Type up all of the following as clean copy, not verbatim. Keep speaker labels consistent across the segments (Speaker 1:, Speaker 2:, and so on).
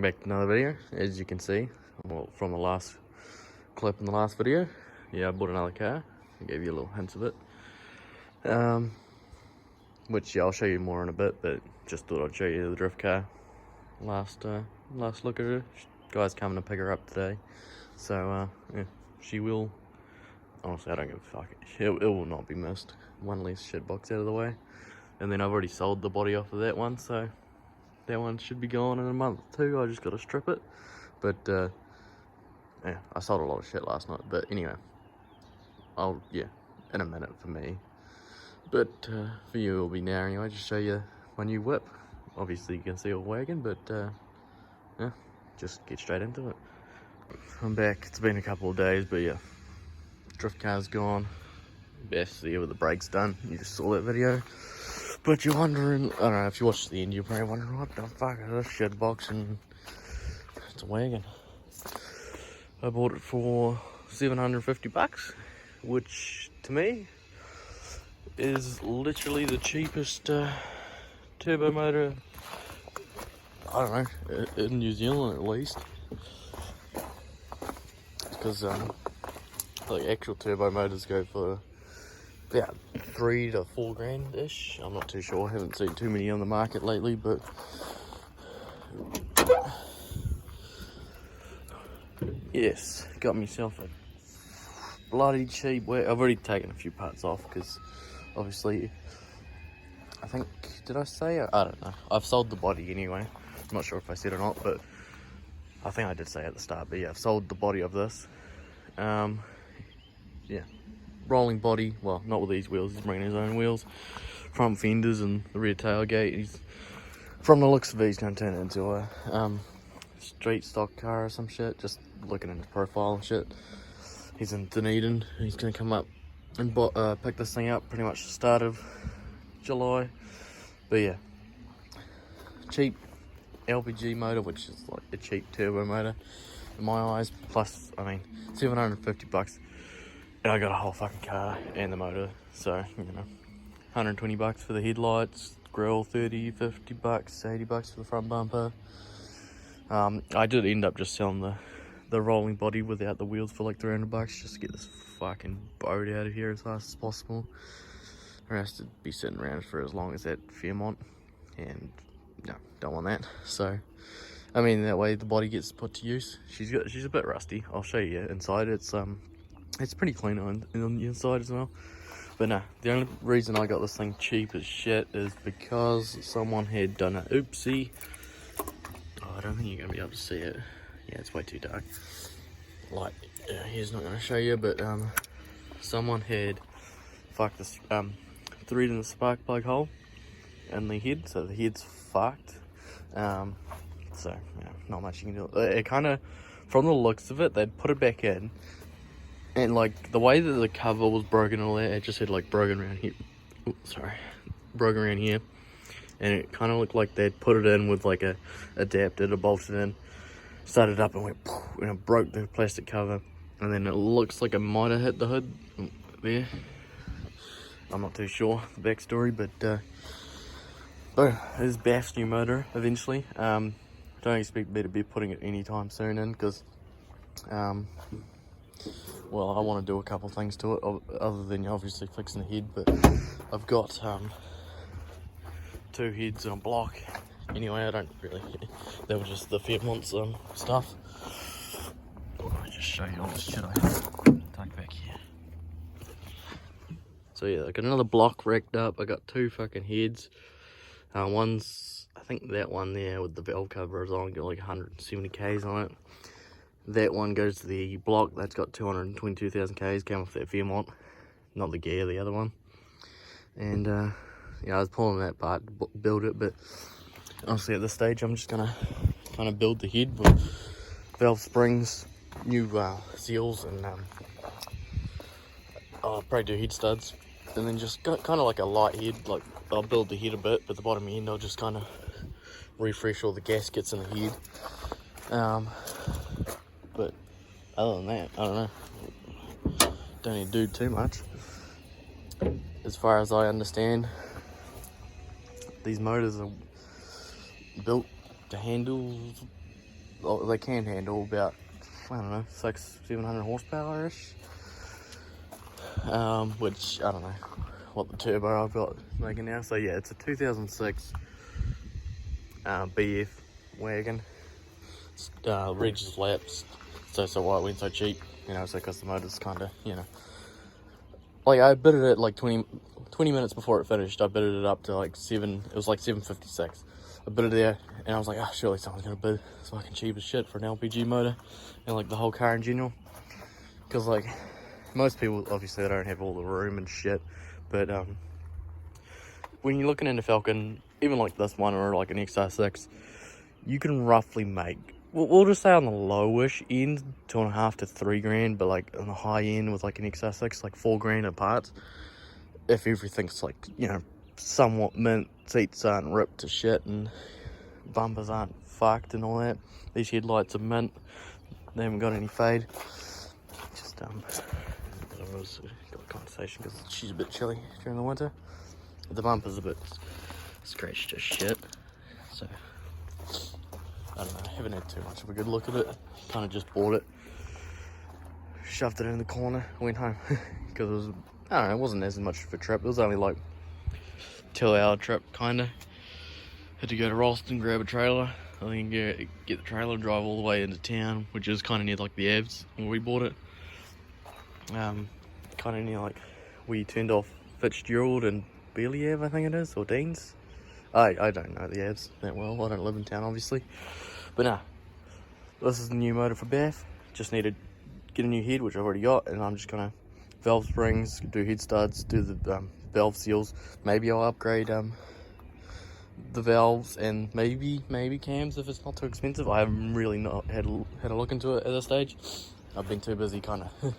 Speaker 1: Back to another video. As you can see, well, from the last clip in the last video, yeah, I bought another car. I gave you a little hints of it, which yeah, I'll show you more in a bit, but just thought I'd show you the drift car. Last look at her. Guy's coming to pick her up today, so yeah, she will. Honestly, I don't give a fuck. It will not be missed. One less shit box out of the way, and then I've already sold the body off of that one, so that one should be gone in a month or two. I just got to strip it, but yeah, I sold a lot of shit last night. But anyway, yeah, in a minute for me, but for you it'll be now anyway. Just show you my new whip. Obviously you can see a wagon, but yeah, just get straight into it. I'm back. It's been a couple of days, but yeah, drift car's gone. Best there with the brakes done. You just saw that video. But you're wondering, I don't know, if you watched the end, you're probably wondering, what the fuck is this shit box? And it's a wagon. I bought it for $750, which to me is literally the cheapest turbo motor, I don't know, in New Zealand at least. Because like actual turbo motors go for about $3 to $4 grand ish. I'm not too sure. I haven't seen too many on the market lately, but yes, got myself a bloody cheap way. I've already taken a few parts off because obviously, I think, did I say? I don't know. I've sold the body anyway. I'm not sure if I said or not, but I think I did say at the start. But yeah, I've sold the body of this. Yeah. Rolling body, well, not with these wheels, he's bringing his own wheels, front fenders and the rear tailgate. He's, from the looks of it, he's going to turn it into a street stock car or some shit, just looking at his profile and shit. He's in Dunedin. He's going to come up and pick this thing up pretty much the start of July. But yeah, cheap LPG motor, which is like a cheap turbo motor in my eyes, plus, I mean, $750. And I got a whole fucking car and the motor, so, you know, $120 for the headlights, grill, $30, $50, $80 for the front bumper. I did end up just selling the rolling body without the wheels for like $300 just to get this fucking boat out of here as fast as possible. Or has to be sitting around for as long as that Fairmont, and no, don't want that. So, I mean, that way the body gets put to use. She's a bit rusty. I'll show you inside. It's pretty clean on the inside as well. But no, the only reason I got this thing cheap as shit is because someone had done an oopsie. Oh, I don't think you're gonna be able to see it. Yeah, it's way too dark. Light here's not gonna show you, but someone had fucked this thread in the spark plug hole in the head, so the head's fucked. So yeah, not much you can do. It kind of, from the looks of it, they'd put it back in. And like the way that the cover was broken and all that, it just had like broken around here. Oops, sorry, broken around here, and it kind of looked like they'd put it in with like a adapter to bolt it in, started up and went poof, and it broke the plastic cover, and then it looks like it might have hit the hood there. I'm not too sure the backstory, but this is Bath's new motor eventually. Don't expect me to be putting it anytime soon in because well, I want to do a couple things to it other than obviously fixing the head, but I've got 2 heads and a block. Anyway, I don't really, they were just the Fairmont's stuff. I'll just show you all this shit I tuck back here. So yeah, I got another block racked up. I got 2 fucking heads. One's, I think that one there with the valve cover is on, got like 170 Ks on it. That one goes to the block, that's got 222,000 Ks, came off that Fairmont, not the gear, the other one. And yeah, I was pulling that part to build it, but honestly at this stage I'm just gonna kind of build the head with valve springs, new seals, and I'll probably do head studs, and then just kind of like a light head. Like I'll build the head a bit, but the bottom end I'll just kind of refresh all the gaskets in the head. But other than that, I don't know. Don't need to do too much. As far as I understand, these motors are built to handle they can handle about, I don't know, 600-700 horsepower ish. Which I don't know what the turbo I've got is making now. So yeah, it's a 2006 BF wagon. Reg's laps, so why it went so cheap, you know, so because the motor's kind of, you know, like I bitted it like 20 minutes before it finished. I bitted it up to like it was like 756. I bitted it there and I was like, oh, surely someone's gonna bid. It's fucking cheap as shit for an LPG motor and like the whole car in general, because like most people obviously they don't have all the room and shit, but when you're looking into Falcon, even like this one or like an XR6, you can roughly make, we'll just say on the lowish end, 2.5 to 3 grand, but like on the high end with like an XR6, like 4 grand in parts. If everything's like, you know, somewhat mint, seats aren't ripped to shit and bumpers aren't fucked and all that. These headlights are mint, they haven't got any fade. Just got a conversation because she's a bit chilly during the winter. The bumper's a bit scratched as shit, so I don't know, I haven't had too much of a good look at it. Kind of just bought it, shoved it in the corner, went home because it was, I don't know, it wasn't as much of a trip. It was only like 2-hour trip, kind of. Had to go to Ralston, grab a trailer, and then get the trailer, drive all the way into town, which is kind of near like the Avs where we bought it. Kind of near like where you turned off Fitzgerald and Bailey Ave, I think it is, or Dean's. I don't know the Avs that well. I don't live in town, obviously. But nah, this is the new motor for Bath. Just need to get a new head, which I've already got, and I'm just gonna valve springs, do head studs, do the valve seals. Maybe I'll upgrade the valves and maybe cams if it's not too expensive. I haven't really not had a look into it at this stage. I've been too busy kind of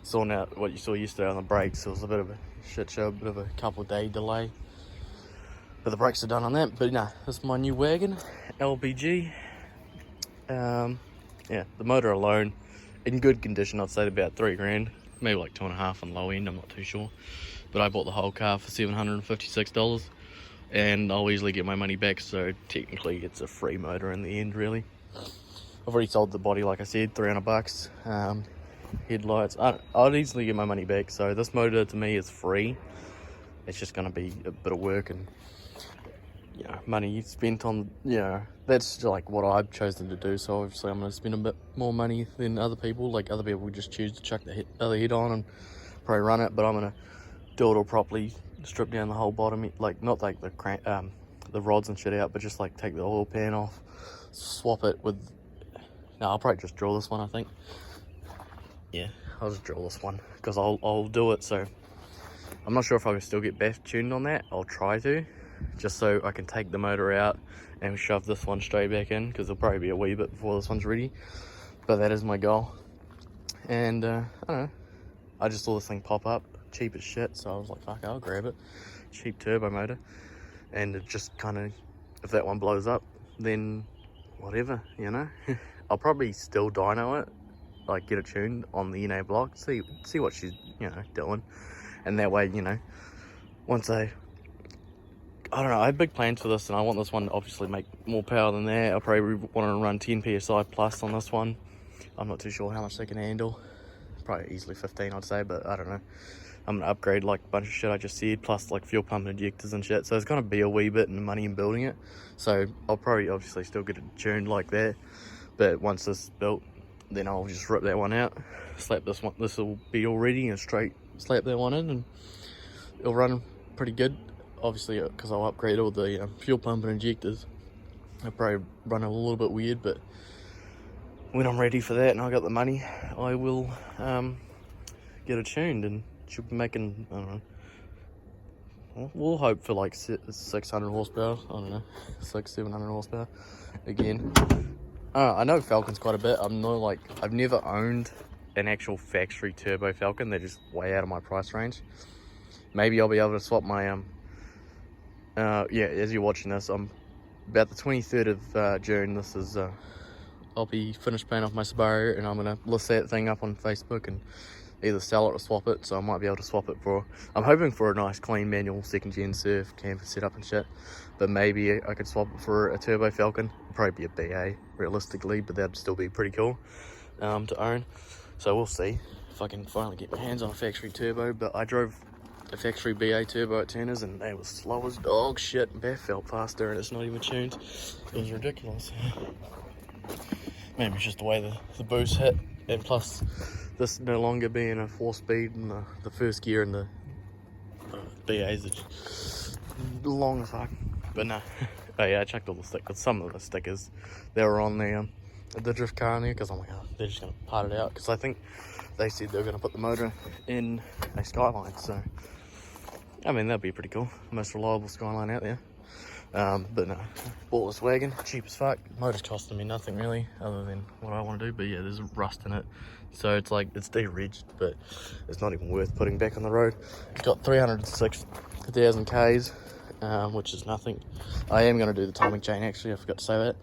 Speaker 1: sorting out what you saw yesterday on the brakes. It was a bit of a shit show, a bit of a couple of day delay. But the brakes are done on that. But nah, this is my new wagon, LPG. Yeah, the motor alone, in good condition, I'd say about 3 grand. Maybe like 2.5 on low end, I'm not too sure. But I bought the whole car for $756. And I'll easily get my money back, so technically it's a free motor in the end, really. I've already sold the body, like I said, $300. Headlights, I'd easily get my money back. So this motor to me is free. It's just going to be a bit of work and, you know, money spent on, you know, that's like what I've chosen to do. So obviously I'm going to spend a bit more money than other people. Like other people would just choose to chuck the other head on and probably run it, but I'm going to do it all properly, strip down the whole bottom, like not like the rods and shit out, but just like take the oil pan off, swap it with, no, I'll probably just drill this one, I think. Yeah, I'll just drill this one because I'll do it. So I'm not sure if I can still get Bath tuned on that. I'll try to, just so I can take the motor out and shove this one straight back in, because it'll probably be a wee bit before this one's ready. But that is my goal. And I don't know, I just saw this thing pop up, cheap as shit, so I was like, fuck, I'll grab it. Cheap turbo motor, and it just kind of, if that one blows up, then whatever, you know. I'll probably still dyno it, like get it tuned on the NA block, see what she's, you know, doing, and that way, you know, once I don't know, I have big plans for this, and I want this one to obviously make more power than that. I probably want to run 10 psi plus on this one. I'm not too sure how much they can handle, probably easily 15 I'd say, but I don't know. I'm gonna upgrade like a bunch of shit I just said, plus like fuel pump injectors and shit, so it's gonna be a wee bit in money in building it. So I'll probably obviously still get it tuned like that, but once this is built, then I'll just rip that one out, slap this one, this will be all ready, and straight slap that one in, and it'll run pretty good. Obviously, because I'll upgrade all the fuel pump and injectors, I'll probably run a little bit weird, but when I'm ready for that and I got the money, I will get it tuned, and she'll be making, I don't know, we'll hope for like 600 horsepower, I don't know, 700 horsepower again. I know Falcon's quite a bit. I've never owned an actual factory turbo Falcon. They're just way out of my price range. Maybe I'll be able to swap my yeah, as you're watching this, I'm about the 23rd of June. This is I'll be finished paying off my Subaru, and I'm gonna list that thing up on Facebook and either sell it or swap it, so I might be able to swap it for, I'm hoping for a nice clean manual 2nd gen surf camper setup and shit, but maybe I could swap it for a Turbo Falcon. It'd probably be a BA realistically, but that'd still be pretty cool to own. So we'll see if I can finally get my hands on a factory turbo. But I drove a factory BA turbo at Turner's and they were slow as dog shit. That felt faster and it's not even tuned. It was ridiculous. Maybe it's just the way the boost hit, and plus this no longer being a 4-speed and the first gear in the BAs are long as fuck. But no. Oh yeah, I checked all the stickers, some of the stickers that were on the drift car in there, because I'm like, oh, they're just gonna part it out, because I think they said they were gonna put the motor in a Skyline. So I mean, that'd be pretty cool, most reliable Skyline out there. But no, bought this wagon, cheap as fuck. Motor's costing me nothing really, other than what I want to do. But yeah, there's rust in it, so it's like, it's de-regged, but it's not even worth putting back on the road. It's got 306,000 Ks, which is nothing. I am going to do the timing chain, actually, I forgot to say that.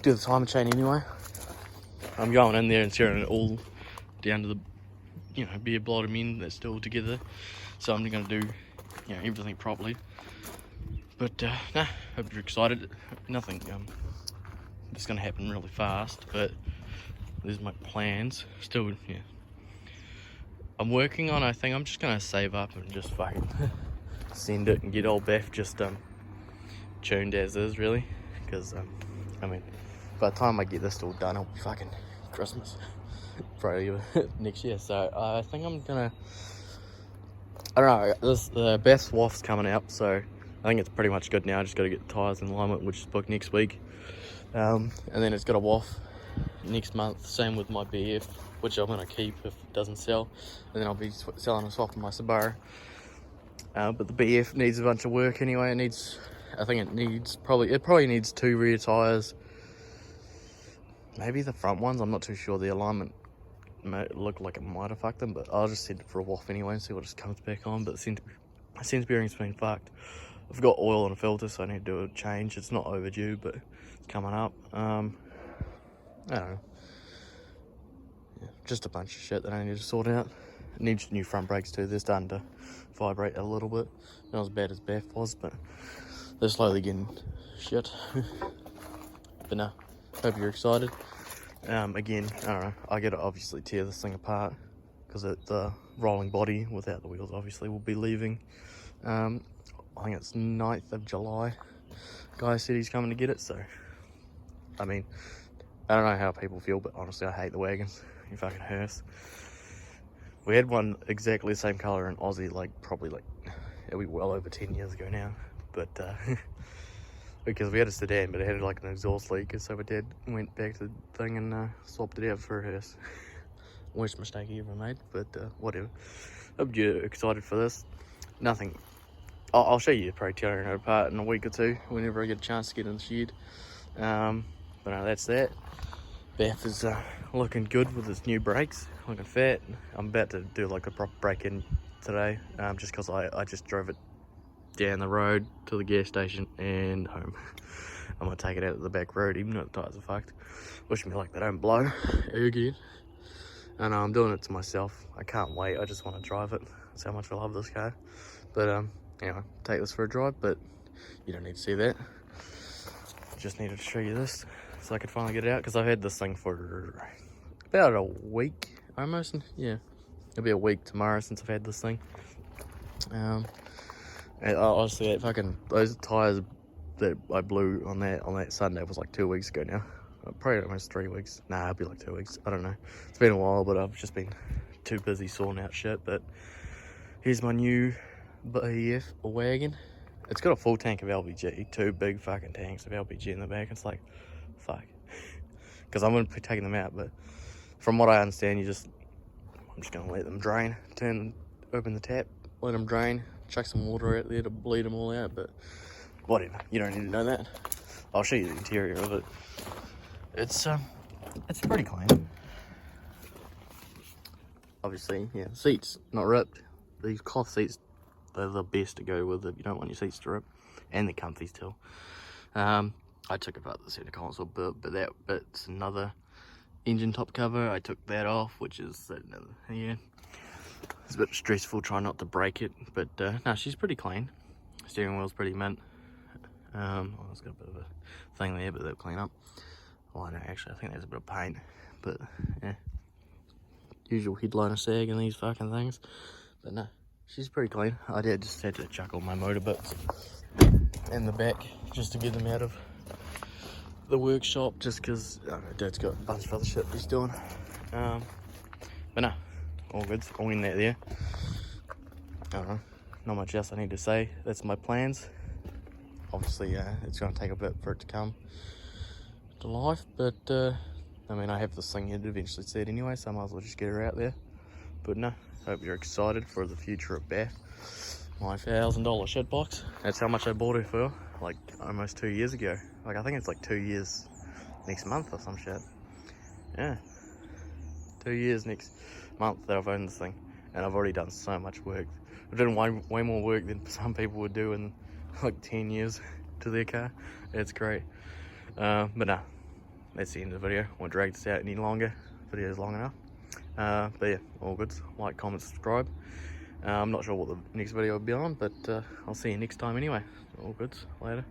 Speaker 1: Do the timing chain anyway. I'm going in there and tearing it all down to the, you know, bare bottom end that's still together. So I'm going to do, you know, everything properly. But nah, hope you're excited. Nothing that's gonna happen really fast, but there's my plans. Still, yeah. I'm working on, I think I'm just gonna save up and just fucking send it and get old Beth just tuned as is, really. Because I mean, by the time I get this all done, it'll be fucking Christmas. Probably next year. So I think I'm gonna, I don't know, the Beth Swaff's coming out, so I think it's pretty much good now. I just got to get the tyres in alignment, which is booked next week. And then it's got a WAF next month. Same with my BF, which I'm going to keep if it doesn't sell. And then I'll be selling and swapping my Subaru. But the BF needs a bunch of work anyway. It needs, I think it probably needs 2 rear tyres. Maybe the front ones, I'm not too sure. The alignment might look like it might have fucked them, but I'll just send it for a WAF anyway and see what just comes back on. But the centre bearing's been fucked. I've got oil and a filter, so I need to do a change. It's not overdue, but it's coming up. I don't know. Yeah, just a bunch of shit that I need to sort out. It needs new front brakes too. They're starting to vibrate a little bit. Not as bad as Beth was, but they're slowly getting shit. But no, hope you're excited. Again, I don't know. I gotta obviously tear this thing apart because the rolling body without the wheels obviously will be leaving. I think it's 9th of July. Guy said he's coming to get it, so I mean, I don't know how people feel, but honestly I hate the wagons. You fucking hearse. We had one exactly the same colour in Aussie, probably it'll be well over 10 years ago now, but because we had a sedan, but it had like an exhaust leak, so my dad went back to the thing and swapped it out for a hearse. Worst mistake he ever made, but whatever. Hope you're excited for this. Nothing. I'll show you probably tearing it apart in a week or two whenever I get a chance to get in the shed. But no, that's that. Beth is looking good with its new brakes, looking fat. I'm about to do like a proper break-in today, just because I just drove it down the road to the gas station and home. I'm gonna take it out of the back road, even though the tyres are fucked. Wish me luck they don't blow again. And I'm doing it to myself. I can't wait. I just want to drive it. That's how much I love this car. But anyway, take this for a drive, but you don't need to see that. Just needed to show you this so I could finally get it out, because I've had this thing for about a week almost. Yeah, it'll be a week tomorrow since I've had this thing. And honestly, those tires that I blew on that Sunday was like 2 weeks ago now. Probably almost 3 weeks. Nah, it'll be like 2 weeks. I don't know. It's been a while, but I've just been too busy sorting out shit. But here's my new BF wagon. It's got a full tank of LPG, 2 big fucking tanks of LPG in the back. It's like, fuck. Because I'm going to be taking them out, but from what I understand, I'm just going to let them drain. Open the tap, let them drain, chuck some water out there to bleed them all out, but whatever. You don't need to know that. I'll show you the interior of it. It's pretty clean. Obviously, yeah, the seats not ripped. These cloth seats, they're the best to go with if you don't want your seats to rip, and they're comfy still. I took apart the center console bit, but that bit's another engine top cover, I took that off, which is yeah, it's a bit stressful trying not to break it, but no, she's pretty clean. Steering wheel's pretty mint. Well, it's got a bit of a thing there, but they'll clean up. Well, I don't actually, I think there's a bit of paint, but yeah, usual headliner sag and these fucking things. But no, she's pretty clean. I just had to chuck all my motor bits in the back just to get them out of the workshop, just because Dad's got a bunch of other shit he's doing. But no, all good. I'll end that there. I don't know, not much else I need to say. That's my plans. Obviously, it's going to take a bit for it to come to life, but I mean, I have this thing here to eventually see it anyway, so I might as well just get her out there. But no, hope you're excited for the future of Beth, my $1,000 shed box. That's how much I bought her for, like almost 2 years ago. Like, I think it's like 2 years next month or some shit. Yeah, 2 years next month that I've owned this thing, and I've already done so much work. I've done way more work than some people would do in like 10 years to their car. It's great. But no, that's the end of the video. I won't drag this out any longer. The video's long enough. But yeah, all good. Like, comment, subscribe. I'm not sure what the next video will be on, but I'll see you next time anyway. All good. Later.